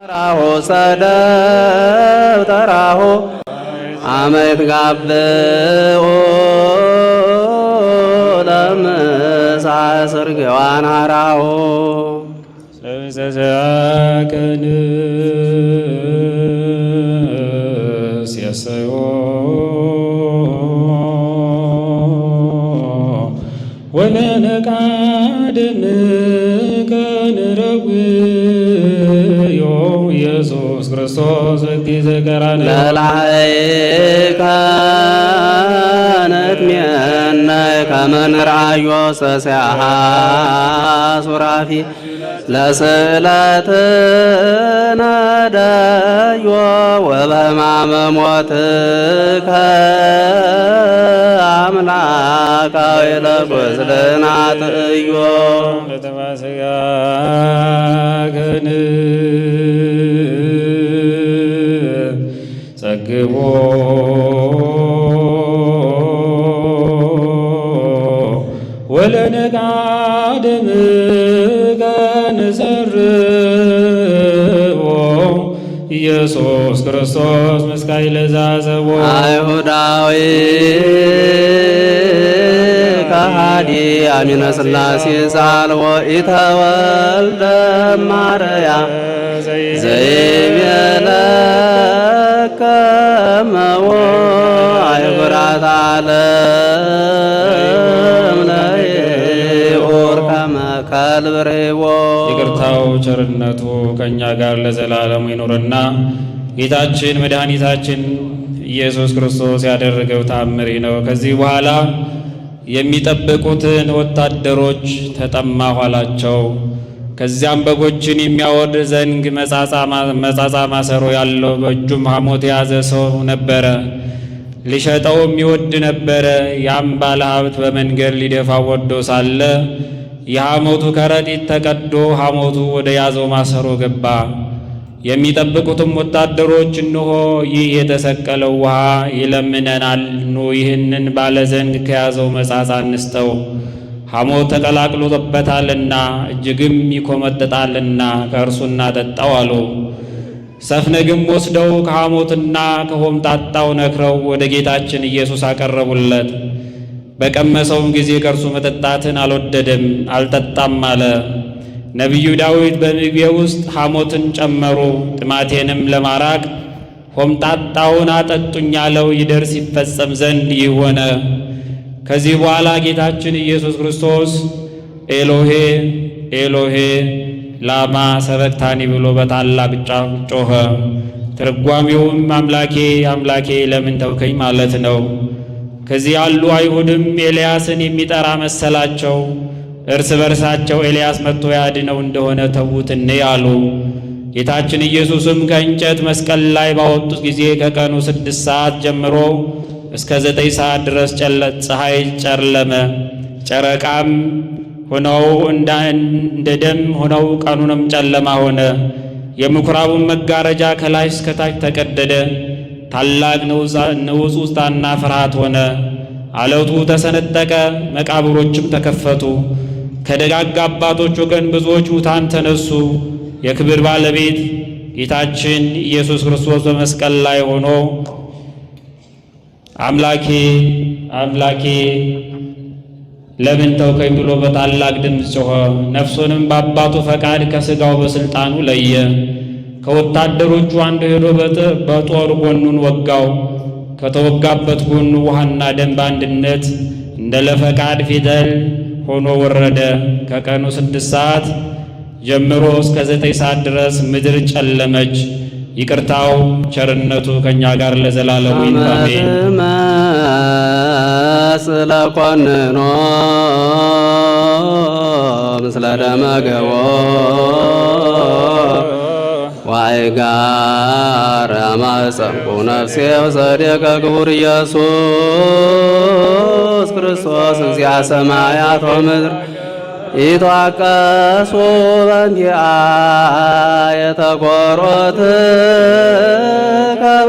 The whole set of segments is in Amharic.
ተራሆ ሰደብ ተራሆ አመት ጋብኦ ለምሳስር ገዋን አራሆ ሰብሰከንስ የሰዮ ወለነቃድም ከንረጉዮ ኢየሱስ ክርስቶስ ጊዜ ቀራን ለላይካነት ሚያነ ከመንራዮ ሰስያሃ ሱራፊ ለስዕለት ነዳዮ ወበሕማመ ሞትከ አምላካዊ ለቁስልናት እዮ ለተባሰያከን ጸግቦ ወለነቃድም ከንሰርቦ ኢየሱስ ክርስቶስ መስካይ ለዛዘቦ አይሁዳዊ ከሃዲ አሚነ ሥላሴ ዛልዎ ኢተወልደ ማርያም ዘይቤለከ እመዎ አይጉራት ዓለም ለይዑር ከመ ከልብ ርሂቦ። ይቅርታው ቸርነቱ ከእኛ ጋር ለዘላለሙ ይኑርና ጌታችን መድኃኒታችን ኢየሱስ ክርስቶስ ያደረገው ተአምር ነው። ከዚህ በኋላ የሚጠብቁትን ወታደሮች ተጠማሁ አላቸው። ከዚያም በጎችን የሚያወርድ ዘንግ መጻጻ ማሰሮ ያለው በእጁም ሐሞት የያዘ ሰው ነበረ። ሊሸጠውም ይወድ ነበረ። ያም ባለ ሀብት በመንገድ ሊደፋው ወዶ ሳለ የሐሞቱ ከረጢት ተቀዶ ሐሞቱ ወደ ያዘው ማሰሮ ገባ። የሚጠብቁትም ወታደሮች እነሆ ይህ የተሰቀለው ውሃ ይለምነናል፣ ኑ ይህንን ባለ ዘንግ ከያዘው መጻጻ እንስጠው፣ ሐሞት ተቀላቅሎበታልና እጅግም ይኮመጥጣልና ከእርሱ እናጠጣው አሉ። ሰፍነግም ወስደው ከሐሞትና ከሆምጣጣው ነክረው ወደ ጌታችን ኢየሱስ አቀረቡለት። በቀመሰውም ጊዜ ከእርሱ መጠጣትን አልወደደም፣ አልጠጣም አለ። ነቢዩ ዳዊት በምግቤ ውስጥ ሐሞትን ጨመሩ፣ ጥማቴንም ለማራቅ ሆምጣጣውን አጠጡኝ ያለው ይደርስ ይፈጸም ዘንድ ይህ ሆነ። ከዚህ በኋላ ጌታችን ኢየሱስ ክርስቶስ ኤሎሄ ኤሎሄ ላማ ሰበክታኒ ብሎ በታላቅ ጮኸ። ትርጓሜውም አምላኬ አምላኬ ለምን ተውከኝ ማለት ነው። ከዚህ ያሉ አይሁድም ኤልያስን የሚጠራ መሰላቸው። እርስ በርሳቸው ኤልያስ መጥቶ ያድነው እንደሆነ ተዉት እንይ አሉ። ጌታችን ኢየሱስም ከእንጨት መስቀል ላይ ባወጡት ጊዜ ከቀኑ 6 ሰዓት ጀምሮ እስከ 9 ሰዓት ድረስ ፀሐይ ጨለመ፣ ጨረቃም ሆነው እንደ ደም ሆነው ቀኑንም ጨለማ ሆነ። የምኵራቡን መጋረጃ ከላይ እስከታች ተቀደደ። ታላቅ ንውጽውጽታና ፍርሃት ሆነ። አለቱ ተሰነጠቀ፣ መቃብሮችም ተከፈቱ። ከደጋግ አባቶች ወገን ብዙዎች ሙታን ተነሱ። የክብር ባለቤት ጌታችን ኢየሱስ ክርስቶስ በመስቀል ላይ ሆኖ አምላኬ አምላኬ ለምን ተውከኝ ብሎ በታላቅ ድምፅ ጮኸ። ነፍሱንም በአባቱ ፈቃድ ከሥጋው በሥልጣኑ ለየ። ከወታደሮቹ አንዱ ሄዶ በጦር ጎኑን ወጋው። ከተወጋበት ጎኑ ውሃና ደም በአንድነት እንደ ለፈቃድ ፊደል ሆኖ ወረደ። ከቀኑ 6 ሰዓት ጀምሮ እስከ 9 ሰዓት ድረስ ምድር ጨለመች። ይቅርታው ቸርነቱ ከእኛ ጋር ለዘላለሙ ይኑር አሜን። መስለ ኮንኖ ምስለ ደመ ገቦ ዋይጋር አማጸንኩ ነፍሴ ወሰዴከ ክቡር ኢየሱስ ክርስቶስ እግዚአ ሰማያት ወምድር ኢትዋቀሱ በእንቲአየ ተኰሮትከ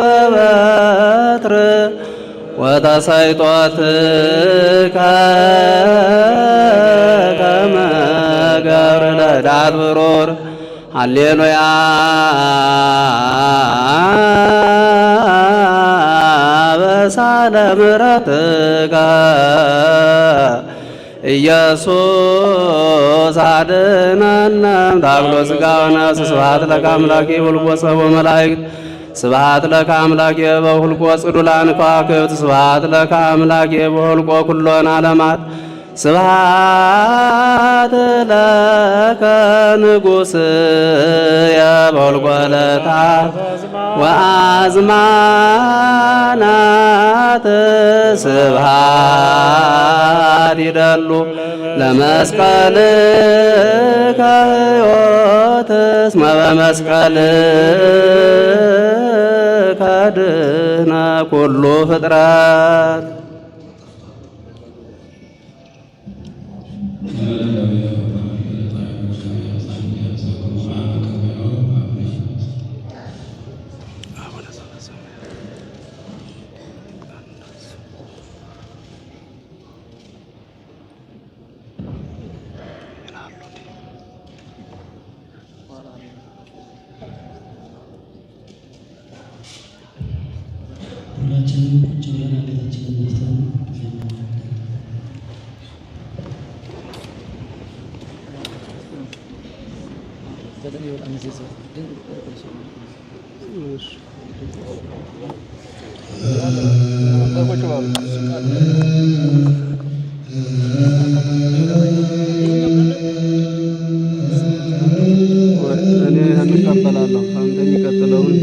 በበትር ወተሰይጦትከ ከመ ገብር ለዳት ብሩር ሃሌሉያ ኢየሱስ አድኅነነ ታብሎ ሥጋነ ስብሐት ለከ አምላኬ ወልቆ ጸቦ መላእክት ስብሐት ለከ አምላኬ በሁልቆ ጽዱላን ከዋክብት ስብሐት ለከ አምላኬ በሁልቆ ኩሎን ዓለማት ስብሐት ለከ ንጉሥየ በሁልቆ ዕለታት ወአዝማናት ስብሐት ይደሉ ለመስቀልከ ሕይወት እስመ በመስቀልከ ድኅነ ኩሉ ፍጥረት። ሁላችንም ቁጭ ብለን አንገታችንን ደፍተን እኔ እንቀበላለሁ አንተ የሚቀጥለውን